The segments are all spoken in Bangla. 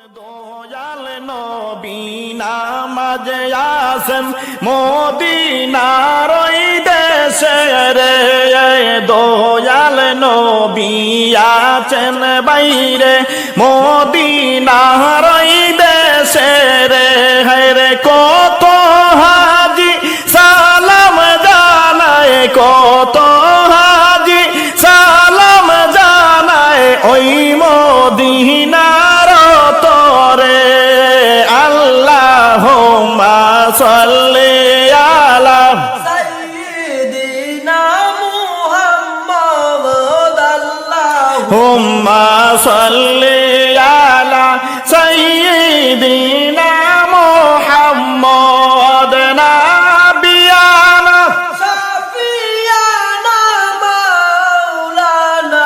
দয়াল নবী নামাজে আসেন মদিনার ওই দেশে রে, দয়াল নবী আছেন বাইরে মদিনার ওই দেশে রে, রে কত হাজি সালাম জানায়, কত হাজি সালাম জানায় ওই মদিনার তরে। আল্লাহুম্মা সাল্লি আলা সাইয়্যিদিনা মুহাম্মদ, আল্লাহুম্মা সাল্লি আলা সাইয়্যিদিনা মুহাম্মদ নাবিয়ানা শাফিয়ানা মাওলানা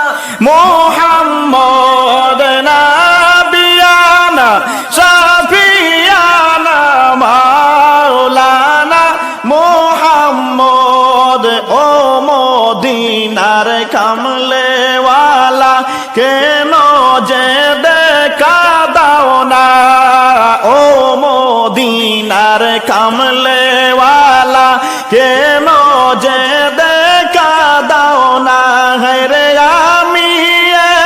মুহাম্মদ নাবিয়ানা শাফিয়ানা মাওলানা মুহাম্মদ। ও মদিনার কামলেওয়ালা কেন যে দেখা দাও না, ও মদিনার কামলেওয়ালা কেন যে দেখা দাও না, রে আমি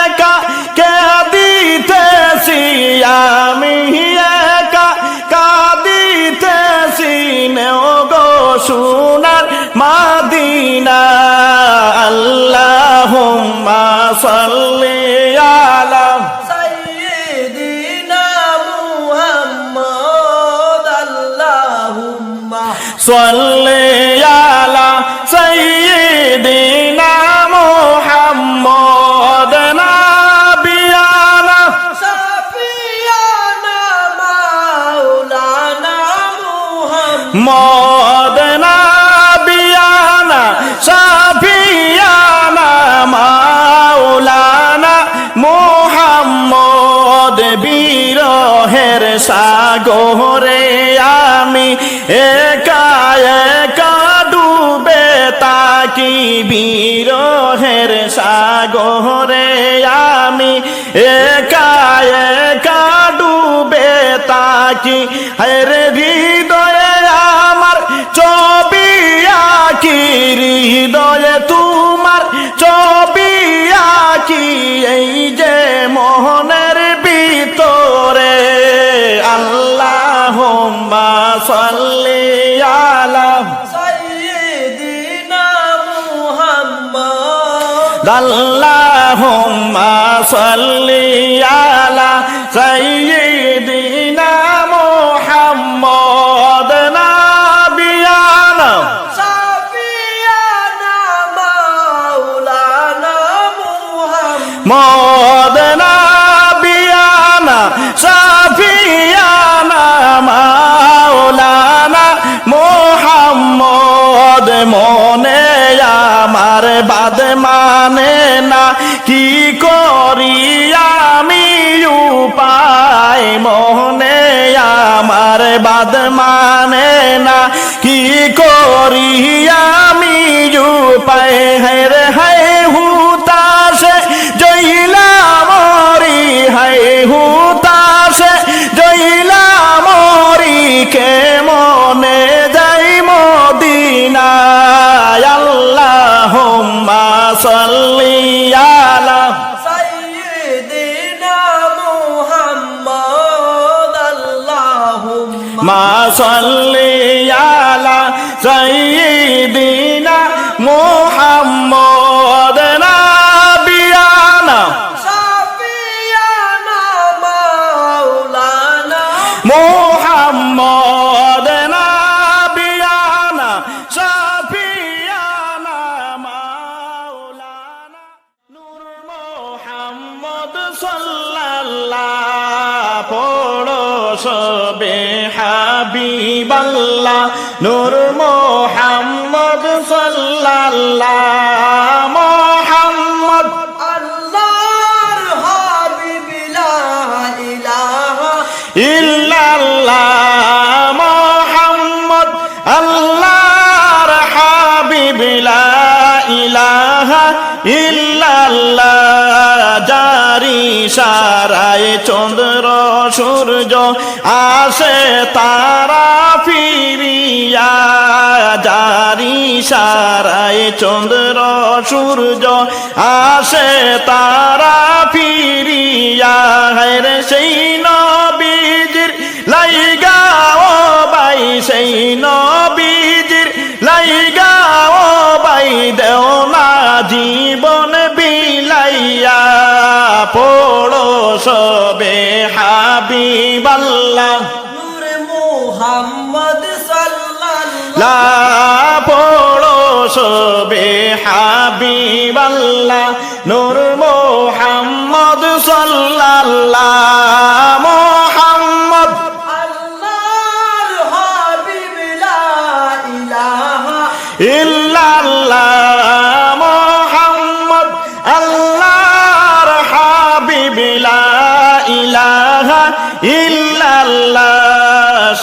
একা কাঁদিতেছি, আমি একা কাঁদিতেছি নেও গো সোনার মদিনা। আল্লাহুম্মা সাল্লি আলা সাইয়্যিদিনা মুহাম্মদ, আল্লাহুম্মা সাল্লি আলা সাইয়্যিদিনা মুহাম্মদ নাবিয়ানা শাফিয়ানা মাওলানা মুহাম্মদ মদ নাবিয়ানা শাফিয়ানা মাওলানা মুহাম্মদ। বিরহের সাগরে আমি একা একা ডুবে তাকি, বিরহের সাগরে আমি একা একা ডুবে তাকি, হরে হৃদয়ে আমার ছবি আঁকি, হৃদয়ে তোমার ছবি আঁকি এই যে মোহনের ভিতরে। আল্লাহুম্মা সাল্লি আলা সাইয়্যিদিনা মুহাম্মদ, আল্লাহুম্মা সাল্লি আলা সাইয়্যিদিনা মুহাম্মদ নাবিয়ানা শাফিয়ানা মাওলানা মুহাম্মদ মদ নাবিয়ানা শাফিয়ানা মাওলানা মুহাম্মদ। মনে আমার বাদ মানে না, কি করি আমি উপায়, মনে আমার বাদ মানে না, কি করি আমি উপায়, রে হায় হুতাশে জইলা মরি, হায় হুতাশে জইলা মরি, কে মনে যাই মদিনায়। আল্লাহুম্মা সাল্লি আলা সাইয়্যিদিনা মুহাম্মদ, আল্লাহুম্মা মা সাল্লি আলা সাইয়্যিদিনা মুহাম্মদ নাবিয়ানা শাফিয়ানা মাওলানা মুহাম্মদ নাবিয়ানা শাফিয়ানা মাওলানা। নূর মুহাম্মদ সাল্লাল্লাহ পড়ো সবে হাবিবাল্লাহ, নূর মুহাম্মদ সাল্লাল্লাহ মুহাম্মদ আল্লাহর হাবিব, লা ইলাহা ইল্লাল্লাহ মুহাম্মদ আল্লাহর হাবিব, লা ইলাহা ইল্লাল্লাহ। জারি সারায় চন্দ্র সূর্য আসে তারা ফিরিয়া জারি সারায় চন্দ্র সূর্য আসে তারা ফিরিয়া রে সেই নবীজির লাইগা ও ভাই সেই নবীজির লাইগা ও ভাই দেও না জীবন বিলাইয়া পড়ো সবে হাবিবাল্লাহ নূরে মুহাম্মদ সাল্লাল্লাহু লা পড়ো সবে হাবিবাল্লাহ নূর মুহাম্মদ সাল্লাল্লাহু মুহাম্মদ আল্লাহর হাবিব লা ইলাহা ইল্লাল্লাহ মুহাম্মদ আল্লাহর হাবিব লা ইলাহা ইল্লাল্লাহ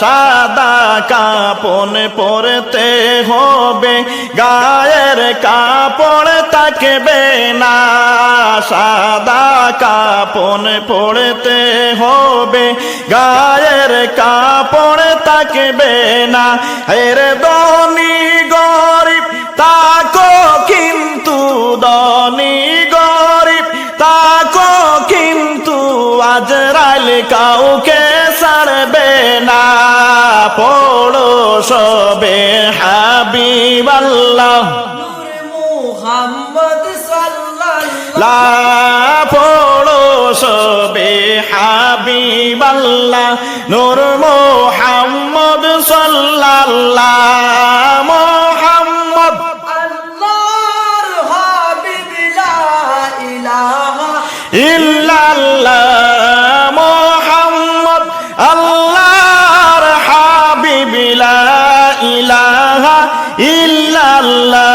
সাদা কাপন পরতে হবে গায়ের কাপড় থাকবে না সাদা কাপন পরতে হবে গায়ের কাপড় থাকবে না এর ধনী গরিব তাকো কিন্তু ধনী গরিব তাকো কিন্তু আজরাইল কাউকে ছাড়বে না পড়ো সবে হাবিবাল্লাহ নূরে মুহাম্মদ সাল্লাল্লাহু লা পড়ো সবে হাবিবাল্লাহ নূর মুহাম্মদ সাল্লাল্লাহু মুহাম্মদ আল্লাহর হাবিব লা ইলাহা ইল্লাল্লাহ মুহাম্মদ আল্লাহর হাবিব লা ইলাহা ইল্লাল্লাহ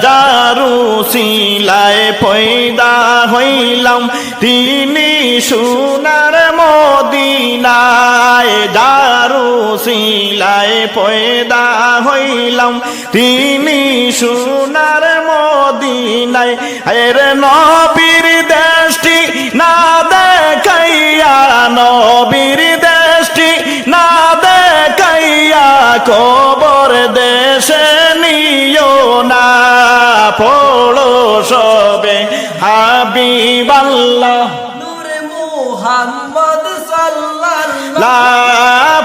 যারু সিলায় পয়দা হইলাম তিনি সোনার মদিনায় যারু সিলায় পয়দা হইলাম তিনি সোনার মদিনায় এর নবীর দেশটি না দেখাইয়া নবীর দেশটি না দেখাইয়া কবর দেশে নিও না পড়ো সবে হাবিবাল্লাহ নূরে মুহাম্মদ সাল্লাল্লাহু লা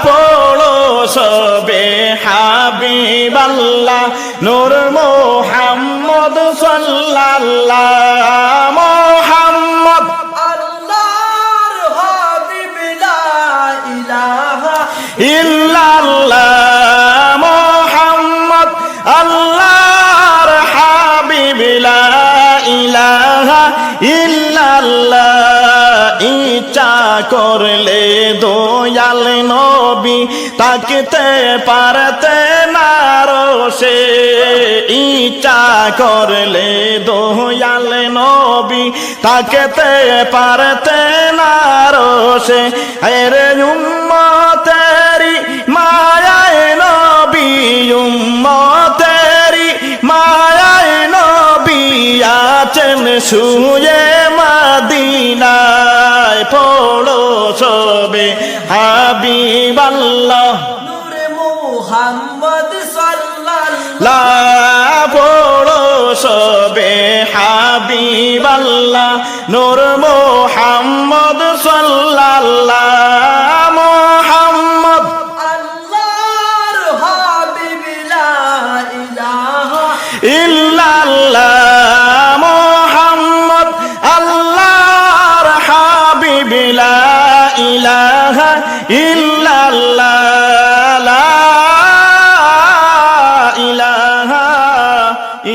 পড়ো সবে হাবিবাল্লাহ নূর মুহাম্মদ সাল্লাল্লাহু মুহাম্মদ আল্লাহর হাবিব লা ইলাহা ইল্লাল্লাহ মুহাম্মদ আল্লাহর হাবিব লা ইলাহা ইল্লাল্লাহ ইচ্ছা করলে দয়াল নবী তাকতে পারতে না রোষে ইচ্ছা করলে দয়াল নবী তাকতে পারতে না রোষে এরে উম্মতেরি মায়ায় নবী উম্মতেরি মায়ায় নবী আছেন শুয়ে মদিনায় পড়ো সবে হাবিবাল্লাহ নূরে মুহাম্মদ সাল্লাল্লাহু লা পড়ো সবে হাবিবাল্লাহ নূর মুহাম্মদ সাল্লাল্লাহু মুহাম্মদ আল্লাহর হাবিব লা ইলাহা ইল্লাল্লাহ মুহাম্মদ আল্লাহর হাবিব লা ইলাহা ইল্লাল্লাহ লা ইলাহা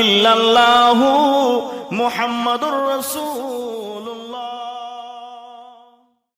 ইল্লাল্লাহু মুহাম্মাদুর রাসূল